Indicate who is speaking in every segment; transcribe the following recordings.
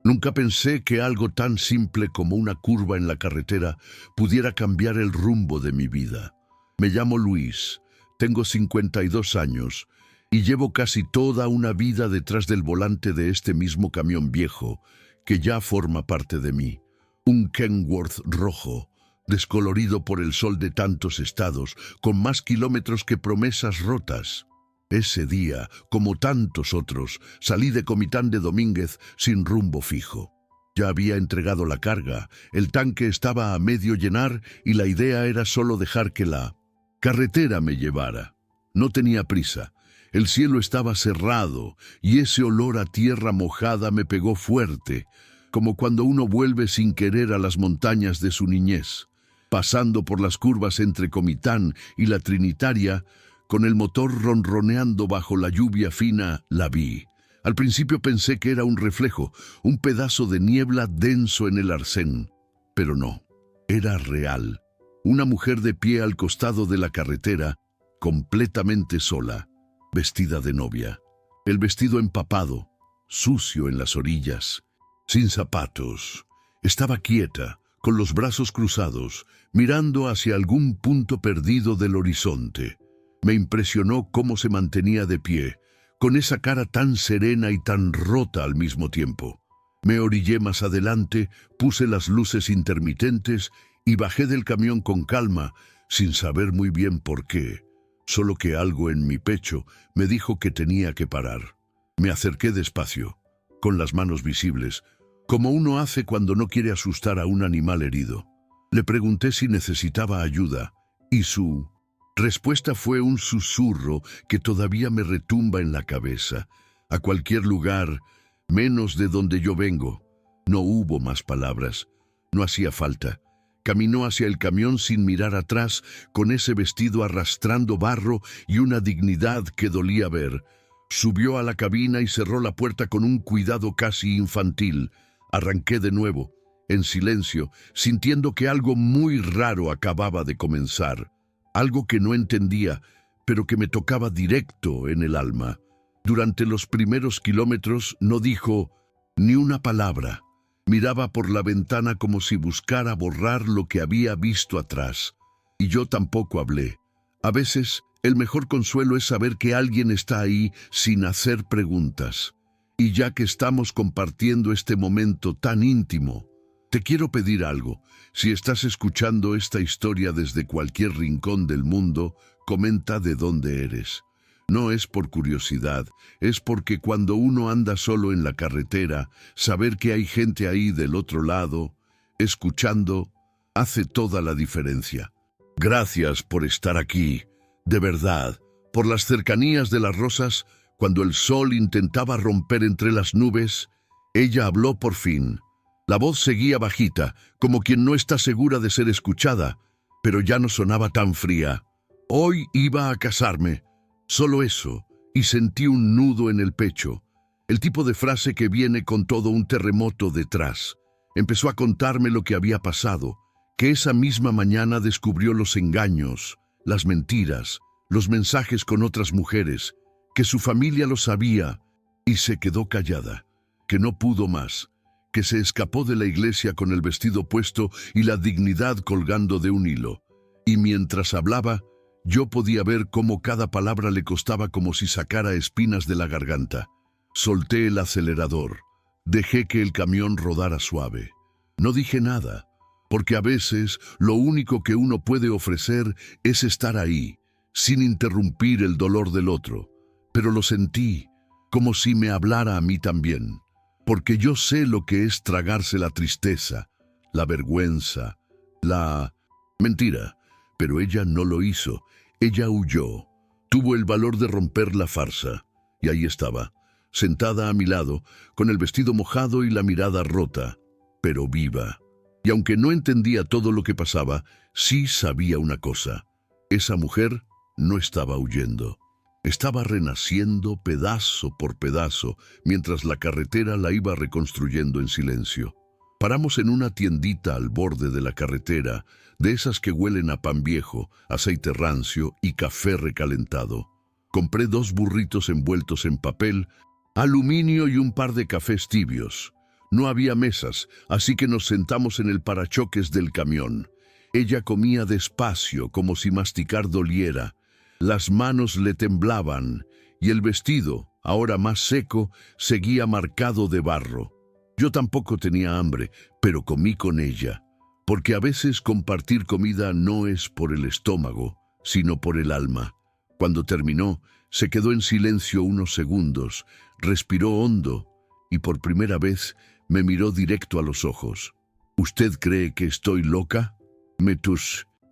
Speaker 1: Nunca pensé que algo tan simple como una curva en la carretera pudiera cambiar el rumbo de mi vida. Me llamo Luis, tengo 52 años y llevo casi toda una vida detrás del volante de este mismo camión viejo que ya forma parte de mí. Un Kenworth rojo, descolorido por el sol de tantos estados, con más kilómetros que promesas rotas. Ese día, como tantos otros, salí de Comitán de Domínguez sin rumbo fijo. Ya había entregado la carga, el tanque estaba a medio llenar y la idea era solo dejar que la carretera me llevara. No tenía prisa, el cielo estaba cerrado y ese olor a tierra mojada me pegó fuerte, como cuando uno vuelve sin querer a las montañas de su niñez. Pasando por las curvas entre Comitán y la Trinitaria, con el motor ronroneando bajo la lluvia fina, la vi. Al principio pensé que era un reflejo, un pedazo de niebla denso en el arcén. Pero no, era real. Una mujer de pie al costado de la carretera, completamente sola, vestida de novia. El vestido empapado, sucio en las orillas, sin zapatos. Estaba quieta, con los brazos cruzados, mirando hacia algún punto perdido del horizonte. Me impresionó cómo se mantenía de pie, con esa cara tan serena y tan rota al mismo tiempo. Me orillé más adelante, puse las luces intermitentes y bajé del camión con calma, sin saber muy bien por qué. Solo que algo en mi pecho me dijo que tenía que parar. Me acerqué despacio, con las manos visibles, como uno hace cuando no quiere asustar a un animal herido. Le pregunté si necesitaba ayuda, y su respuesta fue un susurro que todavía me retumba en la cabeza. A cualquier lugar, menos de donde yo vengo. No hubo más palabras. No hacía falta. Caminó hacia el camión sin mirar atrás, con ese vestido arrastrando barro y una dignidad que dolía ver. Subió a la cabina y cerró la puerta con un cuidado casi infantil. Arranqué de nuevo, en silencio, sintiendo que algo muy raro acababa de comenzar. Algo que no entendía, pero que me tocaba directo en el alma. Durante los primeros kilómetros no dijo ni una palabra. Miraba por la ventana como si buscara borrar lo que había visto atrás. Y yo tampoco hablé. A veces, el mejor consuelo es saber que alguien está ahí sin hacer preguntas. Y ya que estamos compartiendo este momento tan íntimo, te quiero pedir algo. Si estás escuchando esta historia desde cualquier rincón del mundo, comenta de dónde eres. No es por curiosidad, es porque cuando uno anda solo en la carretera, saber que hay gente ahí del otro lado, escuchando, hace toda la diferencia. Gracias por estar aquí, de verdad, por las cercanías de las rosas. Cuando el sol intentaba romper entre las nubes, ella habló por fin. La voz seguía bajita, como quien no está segura de ser escuchada, pero ya no sonaba tan fría. Hoy iba a casarme, solo eso, y sentí un nudo en el pecho. El tipo de frase que viene con todo un terremoto detrás. Empezó a contarme lo que había pasado, que esa misma mañana descubrió los engaños, las mentiras, los mensajes con otras mujeres, que su familia lo sabía y se quedó callada, que no pudo más, que se escapó de la iglesia con el vestido puesto y la dignidad colgando de un hilo. Y mientras hablaba, yo podía ver cómo cada palabra le costaba como si sacara espinas de la garganta. Solté el acelerador, dejé que el camión rodara suave. No dije nada, porque a veces lo único que uno puede ofrecer es estar ahí, sin interrumpir el dolor del otro. Pero lo sentí, como si me hablara a mí también, porque yo sé lo que es tragarse la tristeza, la vergüenza, la mentira. Pero ella no lo hizo, ella huyó, tuvo el valor de romper la farsa, y ahí estaba, sentada a mi lado, con el vestido mojado y la mirada rota, pero viva. Y aunque no entendía todo lo que pasaba, sí sabía una cosa: esa mujer no estaba huyendo. Estaba renaciendo pedazo por pedazo, mientras la carretera la iba reconstruyendo en silencio. Paramos en una tiendita al borde de la carretera, de esas que huelen a pan viejo, aceite rancio y café recalentado. Compré 2 burritos envueltos en papel, aluminio y un par de cafés tibios. No había mesas, así que nos sentamos en el parachoques del camión. Ella comía despacio, como si masticar doliera. Las manos le temblaban, y el vestido, ahora más seco, seguía marcado de barro. Yo tampoco tenía hambre, pero comí con ella, porque a veces compartir comida no es por el estómago, sino por el alma. Cuando terminó, se quedó en silencio unos segundos, respiró hondo, y por primera vez me miró directo a los ojos. ¿Usted cree que estoy loca?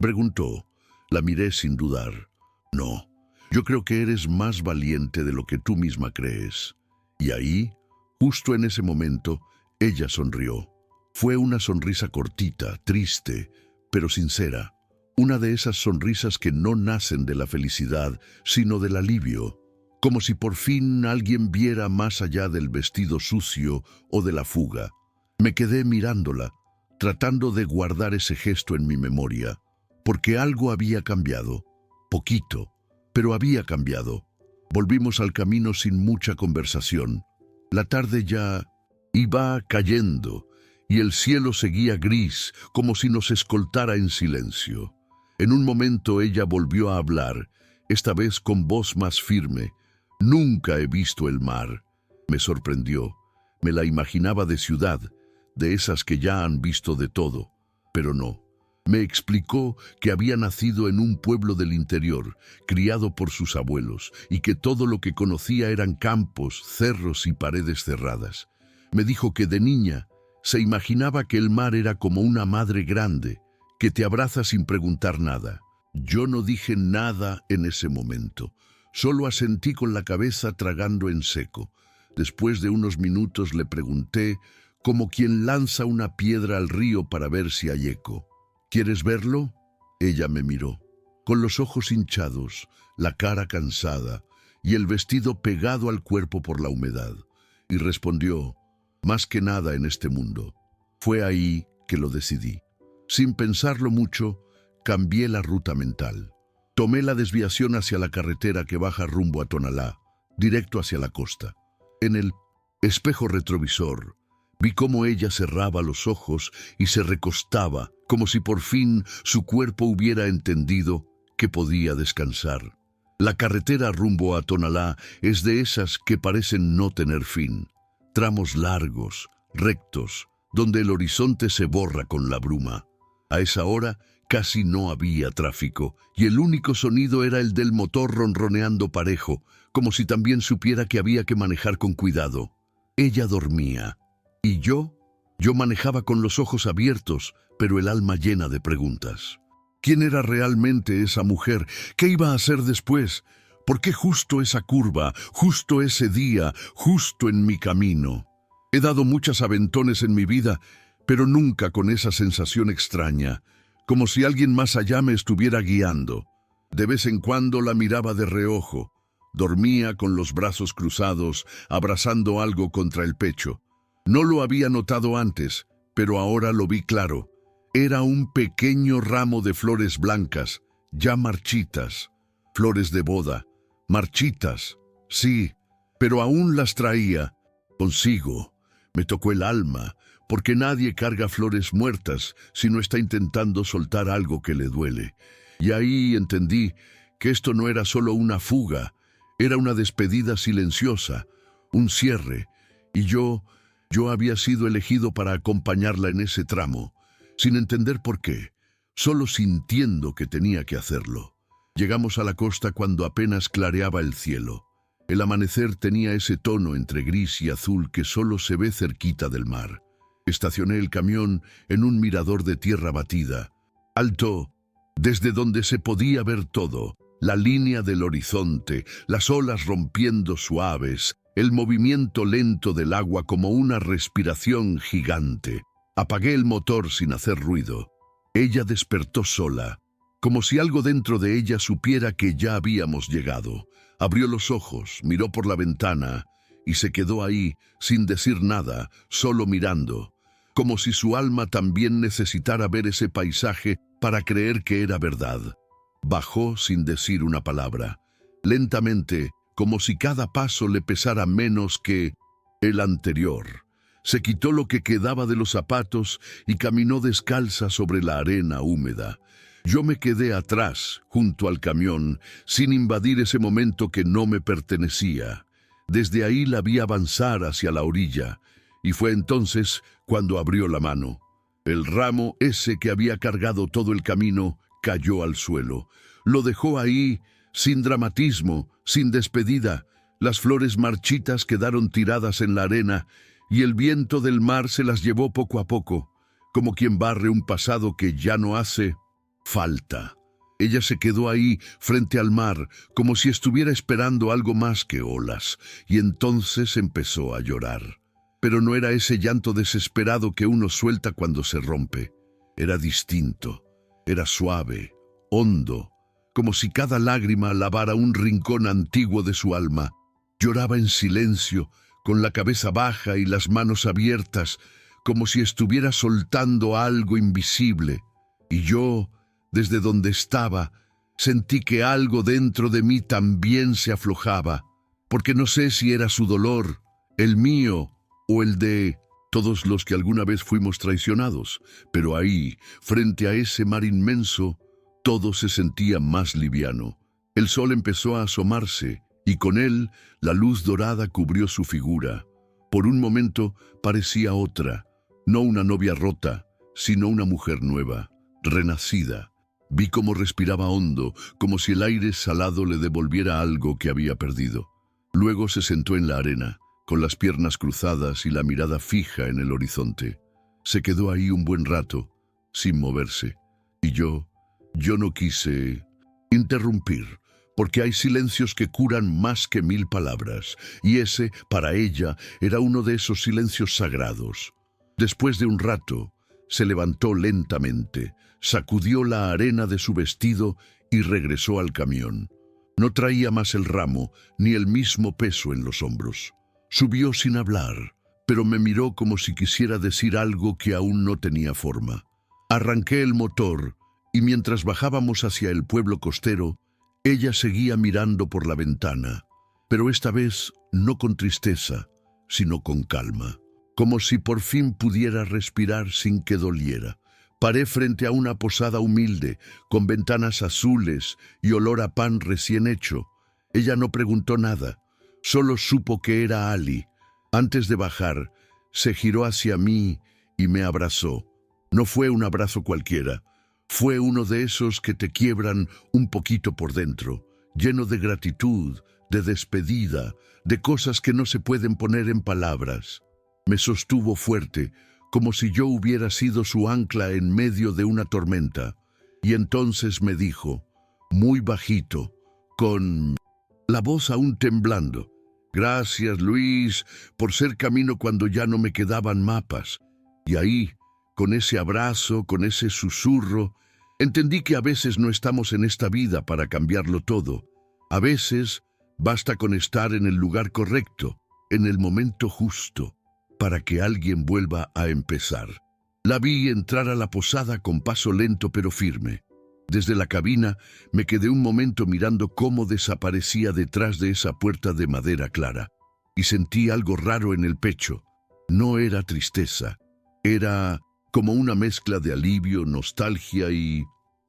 Speaker 1: Preguntó. La miré sin dudar. No, yo creo que eres más valiente de lo que tú misma crees. Y ahí, justo en ese momento, ella sonrió. Fue una sonrisa cortita, triste, pero sincera. Una de esas sonrisas que no nacen de la felicidad, sino del alivio. Como si por fin alguien viera más allá del vestido sucio o de la fuga. Me quedé mirándola, tratando de guardar ese gesto en mi memoria, porque algo había cambiado. Poquito, pero había cambiado. Volvimos al camino sin mucha conversación. La tarde ya iba cayendo, y el cielo seguía gris, como si nos escoltara en silencio. En un momento ella volvió a hablar, esta vez con voz más firme. Nunca he visto el mar. Me sorprendió. Me la imaginaba de ciudad, de esas que ya han visto de todo. Pero no. Me explicó que había nacido en un pueblo del interior, criado por sus abuelos, y que todo lo que conocía eran campos, cerros y paredes cerradas. Me dijo que de niña se imaginaba que el mar era como una madre grande, que te abraza sin preguntar nada. Yo no dije nada en ese momento. Solo asentí con la cabeza tragando en seco. Después de unos minutos le pregunté, como quien lanza una piedra al río para ver si hay eco. ¿Quieres verlo? Ella me miró, con los ojos hinchados, la cara cansada y el vestido pegado al cuerpo por la humedad, y respondió, más que nada en este mundo. Fue ahí que lo decidí. Sin pensarlo mucho, cambié la ruta mental. Tomé la desviación hacia la carretera que baja rumbo a Tonalá, directo hacia la costa. En el espejo retrovisor, vi cómo ella cerraba los ojos y se recostaba, como si por fin su cuerpo hubiera entendido que podía descansar. La carretera rumbo a Tonalá es de esas que parecen no tener fin. Tramos largos, rectos, donde el horizonte se borra con la bruma. A esa hora casi no había tráfico, y el único sonido era el del motor ronroneando parejo, como si también supiera que había que manejar con cuidado. Ella dormía, y yo manejaba con los ojos abiertos, pero el alma llena de preguntas. ¿Quién era realmente esa mujer? ¿Qué iba a hacer después? ¿Por qué justo esa curva, justo ese día, justo en mi camino? He dado muchos aventones en mi vida, pero nunca con esa sensación extraña, como si alguien más allá me estuviera guiando. De vez en cuando la miraba de reojo. Dormía con los brazos cruzados, abrazando algo contra el pecho. No lo había notado antes, pero ahora lo vi claro. Era un pequeño ramo de flores blancas, ya marchitas. Flores de boda, marchitas, sí, pero aún las traía consigo. Me tocó el alma, porque nadie carga flores muertas si no está intentando soltar algo que le duele. Y ahí entendí que esto no era solo una fuga, era una despedida silenciosa, un cierre, y yo había sido elegido para acompañarla en ese tramo, sin entender por qué, solo sintiendo que tenía que hacerlo. Llegamos a la costa cuando apenas clareaba el cielo. El amanecer tenía ese tono entre gris y azul que solo se ve cerquita del mar. Estacioné el camión en un mirador de tierra batida, alto, desde donde se podía ver todo, la línea del horizonte, las olas rompiendo suaves, el movimiento lento del agua como una respiración gigante. Apagué el motor sin hacer ruido. Ella despertó sola, como si algo dentro de ella supiera que ya habíamos llegado. Abrió los ojos, miró por la ventana y se quedó ahí, sin decir nada, solo mirando, como si su alma también necesitara ver ese paisaje para creer que era verdad. Bajó sin decir una palabra, lentamente, como si cada paso le pesara menos que el anterior. Se quitó lo que quedaba de los zapatos y caminó descalza sobre la arena húmeda. Yo me quedé atrás, junto al camión, sin invadir ese momento que no me pertenecía. Desde ahí la vi avanzar hacia la orilla, y fue entonces cuando abrió la mano. El ramo ese que había cargado todo el camino cayó al suelo. Lo dejó ahí, sin dramatismo, sin despedida. Las flores marchitas quedaron tiradas en la arena, y el viento del mar se las llevó poco a poco, como quien barre un pasado que ya no hace falta. Ella se quedó ahí, frente al mar, como si estuviera esperando algo más que olas, y entonces empezó a llorar. Pero no era ese llanto desesperado que uno suelta cuando se rompe. Era distinto, era suave, hondo, como si cada lágrima lavara un rincón antiguo de su alma. Lloraba en silencio, con la cabeza baja y las manos abiertas, como si estuviera soltando algo invisible. Y yo, desde donde estaba, sentí que algo dentro de mí también se aflojaba, porque no sé si era su dolor, el mío o el de todos los que alguna vez fuimos traicionados, pero ahí, frente a ese mar inmenso, todo se sentía más liviano. El sol empezó a asomarse, y con él la luz dorada cubrió su figura. Por un momento parecía otra, no una novia rota, sino una mujer nueva, renacida. Vi cómo respiraba hondo, como si el aire salado le devolviera algo que había perdido. Luego se sentó en la arena, con las piernas cruzadas y la mirada fija en el horizonte. Se quedó ahí un buen rato, sin moverse, y yo no quise interrumpir, porque hay silencios que curan más que 1000 palabras, y ese, para ella, era uno de esos silencios sagrados. Después de un rato, se levantó lentamente, sacudió la arena de su vestido y regresó al camión. No traía más el ramo, ni el mismo peso en los hombros. Subió sin hablar, pero me miró como si quisiera decir algo que aún no tenía forma. Arranqué el motor, y mientras bajábamos hacia el pueblo costero, ella seguía mirando por la ventana, pero esta vez no con tristeza, sino con calma, como si por fin pudiera respirar sin que doliera. Paré frente a una posada humilde, con ventanas azules y olor a pan recién hecho. Ella no preguntó nada, solo supo que era Ali. Antes de bajar, se giró hacia mí y me abrazó. No fue un abrazo cualquiera. Fue uno de esos que te quiebran un poquito por dentro, lleno de gratitud, de despedida, de cosas que no se pueden poner en palabras. Me sostuvo fuerte, como si yo hubiera sido su ancla en medio de una tormenta, y entonces me dijo, muy bajito, con la voz aún temblando, «Gracias, Luis, por ser camino cuando ya no me quedaban mapas». Y ahí, con ese abrazo, con ese susurro, entendí que a veces no estamos en esta vida para cambiarlo todo. A veces basta con estar en el lugar correcto, en el momento justo, para que alguien vuelva a empezar. La vi entrar a la posada con paso lento pero firme. Desde la cabina me quedé un momento mirando cómo desaparecía detrás de esa puerta de madera clara, y sentí algo raro en el pecho. No era tristeza, era como una mezcla de alivio, nostalgia y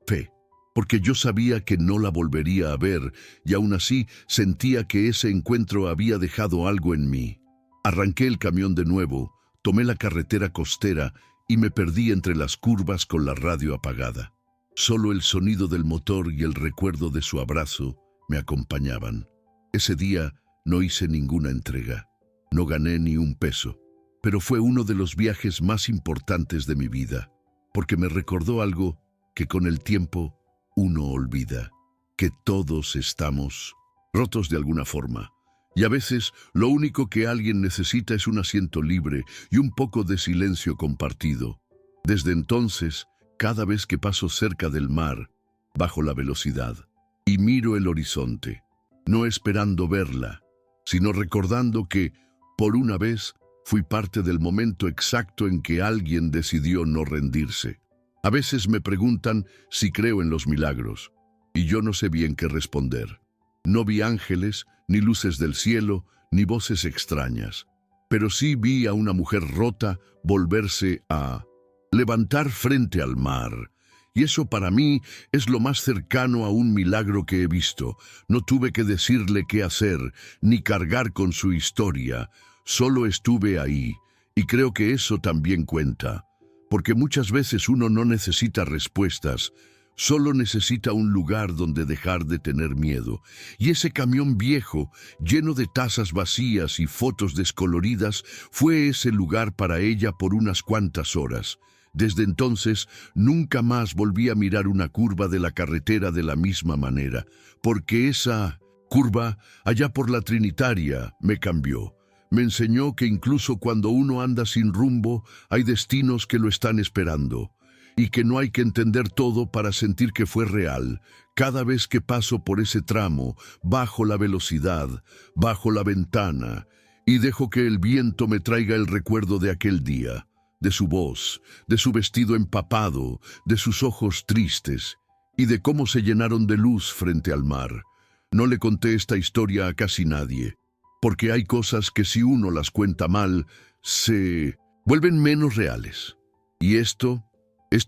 Speaker 1: fe, porque yo sabía que no la volvería a ver, y aún así sentía que ese encuentro había dejado algo en mí. Arranqué el camión de nuevo, tomé la carretera costera y me perdí entre las curvas con la radio apagada. Solo el sonido del motor y el recuerdo de su abrazo me acompañaban. Ese día no hice ninguna entrega, no gané ni un peso, pero fue uno de los viajes más importantes de mi vida, porque me recordó algo que con el tiempo uno olvida, que todos estamos rotos de alguna forma. Y a veces lo único que alguien necesita es un asiento libre y un poco de silencio compartido. Desde entonces, cada vez que paso cerca del mar, bajo la velocidad y miro el horizonte, no esperando verla, sino recordando que, por una vez, fui parte del momento exacto en que alguien decidió no rendirse. A veces me preguntan si creo en los milagros, y yo no sé bien qué responder. No vi ángeles, ni luces del cielo, ni voces extrañas, pero sí vi a una mujer rota volverse a levantar frente al mar. Y eso para mí es lo más cercano a un milagro que he visto. No tuve que decirle qué hacer, ni cargar con su historia. Solo estuve ahí. Y creo que eso también cuenta. Porque muchas veces uno no necesita respuestas, solo necesita un lugar donde dejar de tener miedo. Y ese camión viejo, lleno de tazas vacías y fotos descoloridas, fue ese lugar para ella por unas cuantas horas. Desde entonces, nunca más volví a mirar una curva de la carretera de la misma manera, porque esa curva, allá por la Trinitaria, me cambió. Me enseñó que incluso cuando uno anda sin rumbo, hay destinos que lo están esperando, y que no hay que entender todo para sentir que fue real. Cada vez que paso por ese tramo, bajo la velocidad, bajo la ventana, y dejo que el viento me traiga el recuerdo de aquel día, de su voz, de su vestido empapado, de sus ojos tristes, y de cómo se llenaron de luz frente al mar. No le conté esta historia a casi nadie, porque hay cosas que si uno las cuenta mal, se vuelven menos reales. Y esto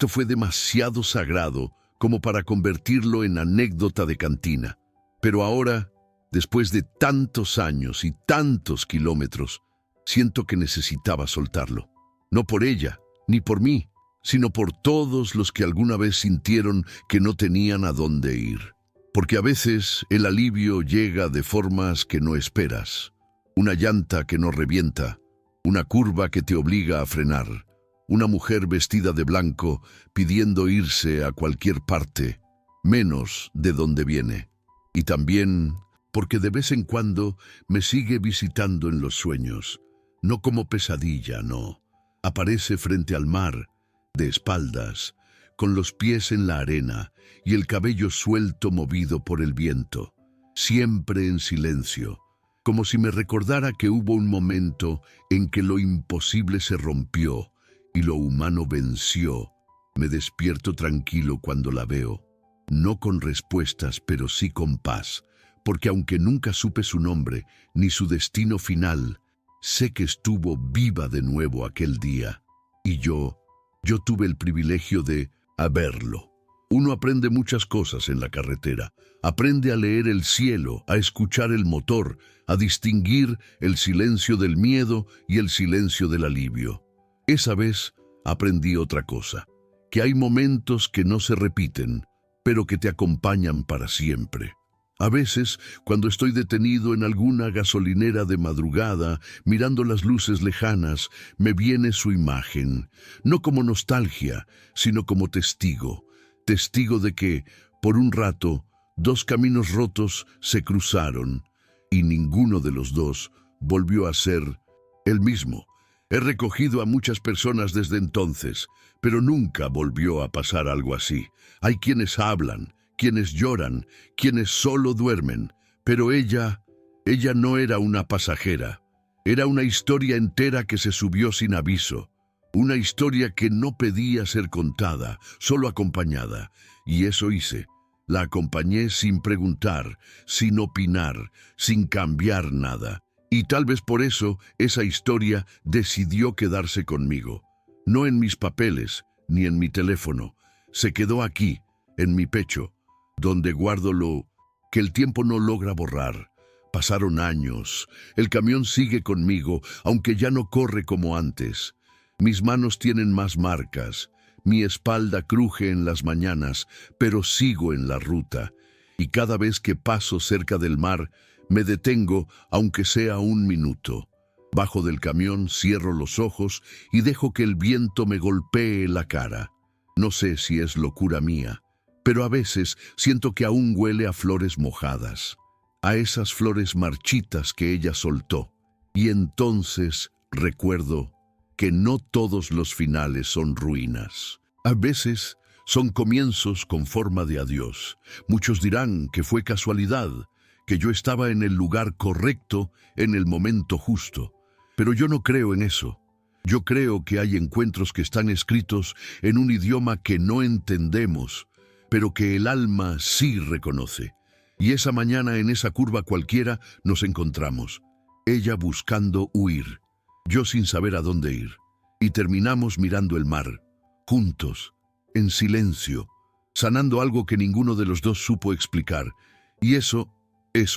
Speaker 1: fue demasiado sagrado como para convertirlo en anécdota de cantina. Pero ahora, después de tantos años y tantos kilómetros, siento que necesitaba soltarlo. No por ella, ni por mí, sino por todos los que alguna vez sintieron que no tenían a dónde ir. Porque a veces el alivio llega de formas que no esperas. Una llanta que no revienta, una curva que te obliga a frenar, una mujer vestida de blanco pidiendo irse a cualquier parte, menos de donde viene. Y también porque de vez en cuando me sigue visitando en los sueños, no como pesadilla, no. Aparece frente al mar, de espaldas, con los pies en la arena y el cabello suelto movido por el viento, siempre en silencio, como si me recordara que hubo un momento en que lo imposible se rompió y lo humano venció. Me despierto tranquilo cuando la veo, no con respuestas, pero sí con paz, porque aunque nunca supe su nombre ni su destino final, sé que estuvo viva de nuevo aquel día, y yo tuve el privilegio de verlo. Uno aprende muchas cosas en la carretera. Aprende a leer el cielo, a escuchar el motor, a distinguir el silencio del miedo y el silencio del alivio. Esa vez aprendí otra cosa, que hay momentos que no se repiten, pero que te acompañan para siempre. A veces, cuando estoy detenido en alguna gasolinera de madrugada, mirando las luces lejanas, me viene su imagen, no como nostalgia, sino como testigo de que, por un rato, dos caminos rotos se cruzaron, y ninguno de los dos volvió a ser el mismo. He recogido a muchas personas desde entonces, pero nunca volvió a pasar algo así. Hay quienes hablan, quienes lloran, quienes solo duermen, pero ella no era una pasajera. Era una historia entera que se subió sin aviso, una historia que no pedía ser contada, solo acompañada, y eso hice. La acompañé sin preguntar, sin opinar, sin cambiar nada. Y tal vez por eso esa historia decidió quedarse conmigo. No en mis papeles, ni en mi teléfono. Se quedó aquí, en mi pecho, donde guardo lo que el tiempo no logra borrar. Pasaron años. El camión sigue conmigo, aunque ya no corre como antes. Mis manos tienen más marcas. Mi espalda cruje en las mañanas, pero sigo en la ruta. Y cada vez que paso cerca del mar, me detengo, aunque sea un minuto. Bajo del camión, cierro los ojos y dejo que el viento me golpee la cara. No sé si es locura mía, pero a veces siento que aún huele a flores mojadas, a esas flores marchitas que ella soltó. Y entonces recuerdo que no todos los finales son ruinas. A veces son comienzos con forma de adiós. Muchos dirán que fue casualidad, que yo estaba en el lugar correcto en el momento justo. Pero yo no creo en eso. Yo creo que hay encuentros que están escritos en un idioma que no entendemos, pero que el alma sí reconoce. Y esa mañana en esa curva cualquiera nos encontramos. Ella buscando huir, yo sin saber a dónde ir. Y terminamos mirando el mar, juntos, en silencio, sanando algo que ninguno de los dos supo explicar. Y eso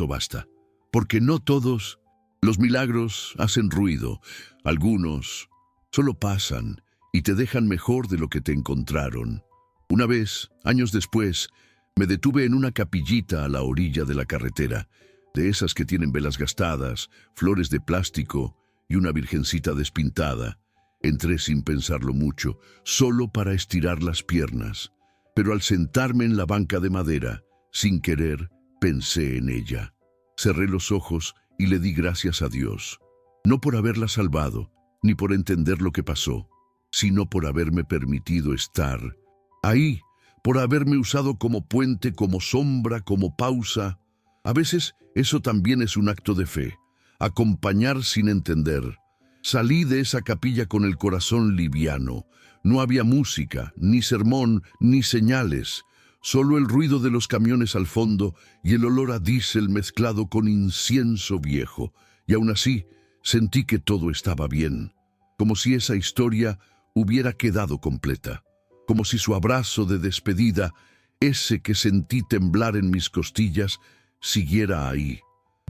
Speaker 1: basta. Porque no todos los milagros hacen ruido. Algunos solo pasan y te dejan mejor de lo que te encontraron. Una vez, años después, me detuve en una capillita a la orilla de la carretera, de esas que tienen velas gastadas, flores de plástico y una virgencita despintada. Entré sin pensarlo mucho, solo para estirar las piernas. Pero al sentarme en la banca de madera, sin querer, pensé en ella. Cerré los ojos y le di gracias a Dios. No por haberla salvado, ni por entender lo que pasó, sino por haberme permitido estar ahí, por haberme usado como puente, como sombra, como pausa. A veces eso también es un acto de fe, acompañar sin entender. Salí de esa capilla con el corazón liviano. No había música, ni sermón, ni señales. Solo el ruido de los camiones al fondo y el olor a diésel mezclado con incienso viejo. Y aún así, sentí que todo estaba bien. Como si esa historia hubiera quedado completa. Como si su abrazo de despedida, ese que sentí temblar en mis costillas, siguiera ahí,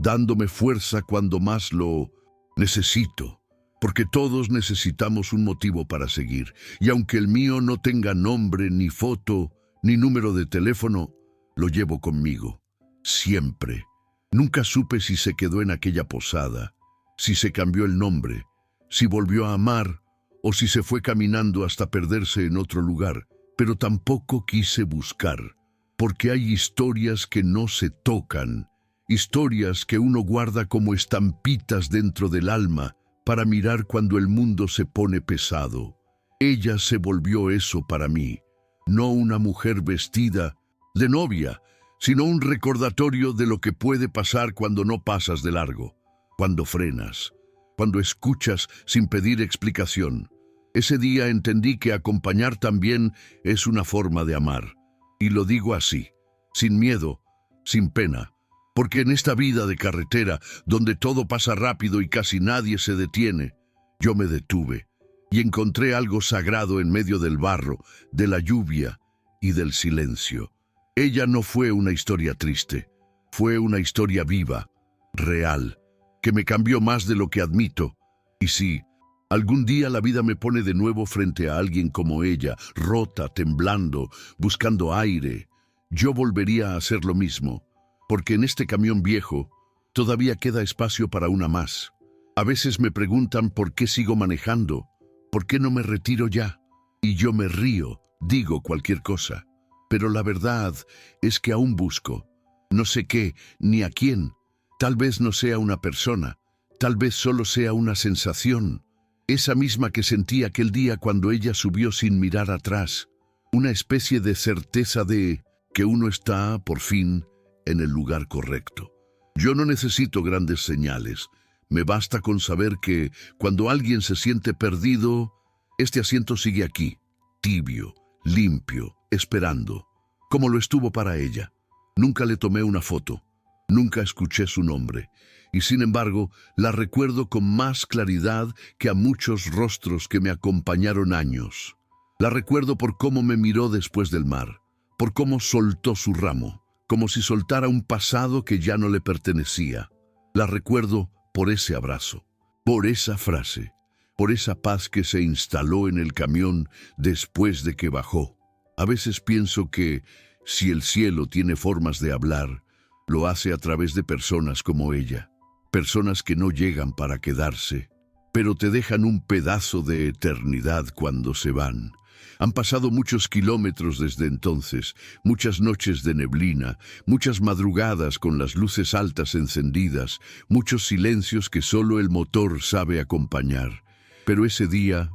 Speaker 1: dándome fuerza cuando más lo necesito. Porque todos necesitamos un motivo para seguir, y aunque el mío no tenga nombre, ni foto, ni número de teléfono, lo llevo conmigo, siempre. Nunca supe si se quedó en aquella posada, si se cambió el nombre, si volvió a amar, o si se fue caminando hasta perderse en otro lugar, pero tampoco quise buscar, porque hay historias que no se tocan, historias que uno guarda como estampitas dentro del alma, para mirar cuando el mundo se pone pesado. Ella se volvió eso para mí, no una mujer vestida de novia, sino un recordatorio de lo que puede pasar cuando no pasas de largo, cuando frenas, cuando escuchas sin pedir explicación. Ese día entendí que acompañar también es una forma de amar, y lo digo así, sin miedo, sin pena. Porque en esta vida de carretera, donde todo pasa rápido y casi nadie se detiene, yo me detuve y encontré algo sagrado en medio del barro, de la lluvia y del silencio. Ella no fue una historia triste, fue una historia viva, real, que me cambió más de lo que admito. Y sí, algún día la vida me pone de nuevo frente a alguien como ella, rota, temblando, buscando aire, yo volvería a hacer lo mismo. Porque en este camión viejo todavía queda espacio para una más. A veces me preguntan por qué sigo manejando, por qué no me retiro ya. Y yo me río, digo cualquier cosa. Pero la verdad es que aún busco. No sé qué, ni a quién. Tal vez no sea una persona, tal vez solo sea una sensación. Esa misma que sentí aquel día cuando ella subió sin mirar atrás. Una especie de certeza de que uno está, por fin, en el lugar correcto. Yo no necesito grandes señales. Me basta con saber que cuando alguien se siente perdido, este asiento sigue aquí, tibio, limpio, esperando, como lo estuvo para ella. Nunca le tomé una foto, nunca escuché su nombre, y sin embargo la recuerdo con más claridad que a muchos rostros que me acompañaron años. La recuerdo por cómo me miró después del mar, por cómo soltó su ramo, como si soltara un pasado que ya no le pertenecía. La recuerdo por ese abrazo, por esa frase, por esa paz que se instaló en el camión después de que bajó. A veces pienso que, si el cielo tiene formas de hablar, lo hace a través de personas como ella, personas que no llegan para quedarse, pero te dejan un pedazo de eternidad cuando se van. Han pasado muchos kilómetros desde entonces, muchas noches de neblina, muchas madrugadas con las luces altas encendidas, muchos silencios que solo el motor sabe acompañar. Pero ese día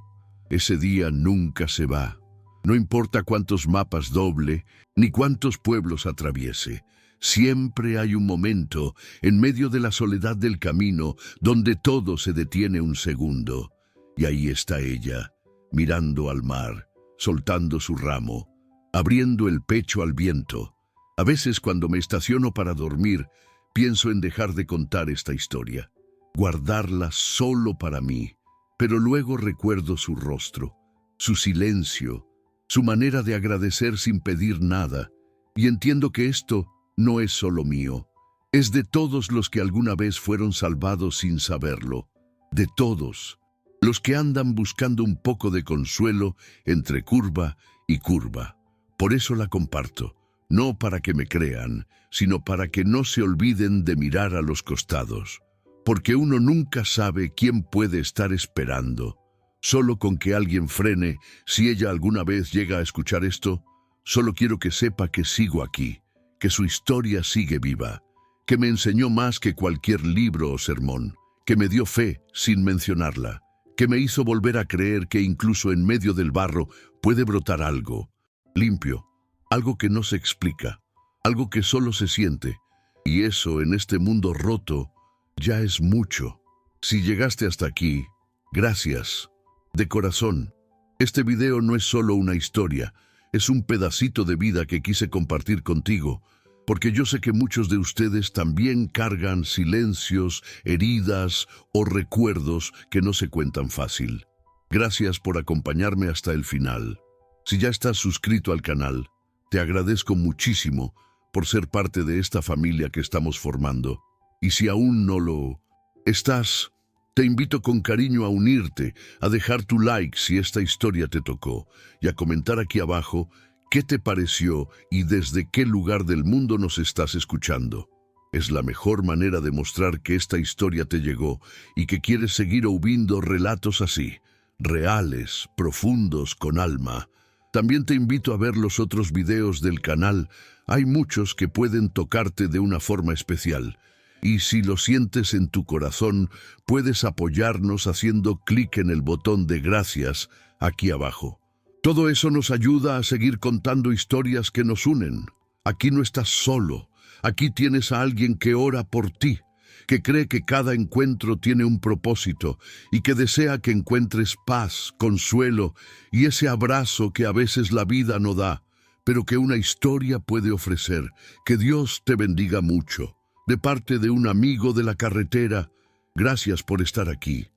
Speaker 1: nunca se va. No importa cuántos mapas doble, ni cuántos pueblos atraviese. Siempre hay un momento, en medio de la soledad del camino, donde todo se detiene un segundo. Y ahí está ella, mirando al mar, soltando su ramo, abriendo el pecho al viento. A veces cuando me estaciono para dormir, pienso en dejar de contar esta historia, guardarla solo para mí, pero luego recuerdo su rostro, su silencio, su manera de agradecer sin pedir nada, y entiendo que esto no es solo mío, es de todos los que alguna vez fueron salvados sin saberlo, de todos, los que andan buscando un poco de consuelo entre curva y curva. Por eso la comparto, no para que me crean, sino para que no se olviden de mirar a los costados, porque uno nunca sabe quién puede estar esperando. Solo con que alguien frene, si ella alguna vez llega a escuchar esto, solo quiero que sepa que sigo aquí, que su historia sigue viva, que me enseñó más que cualquier libro o sermón, que me dio fe sin mencionarla, que me hizo volver a creer que incluso en medio del barro puede brotar algo, limpio, algo que no se explica, algo que solo se siente, y eso en este mundo roto ya es mucho. Si llegaste hasta aquí, gracias. De corazón, este video no es solo una historia, es un pedacito de vida que quise compartir contigo, porque yo sé que muchos de ustedes también cargan silencios, heridas o recuerdos que no se cuentan fácil. Gracias por acompañarme hasta el final. Si ya estás suscrito al canal, te agradezco muchísimo por ser parte de esta familia que estamos formando. Y si aún no lo estás, te invito con cariño a unirte, a dejar tu like si esta historia te tocó, y a comentar aquí abajo qué te pareció y desde qué lugar del mundo nos estás escuchando. Es la mejor manera de mostrar que esta historia te llegó y que quieres seguir ouvindo relatos así, reales, profundos, con alma. También te invito a ver los otros videos del canal. Hay muchos que pueden tocarte de una forma especial. Y si lo sientes en tu corazón, puedes apoyarnos haciendo clic en el botón de gracias aquí abajo. Todo eso nos ayuda a seguir contando historias que nos unen. Aquí no estás solo. Aquí tienes a alguien que ora por ti, que cree que cada encuentro tiene un propósito y que desea que encuentres paz, consuelo y ese abrazo que a veces la vida no da, pero que una historia puede ofrecer. Que Dios te bendiga mucho. De parte de un amigo de la carretera, gracias por estar aquí.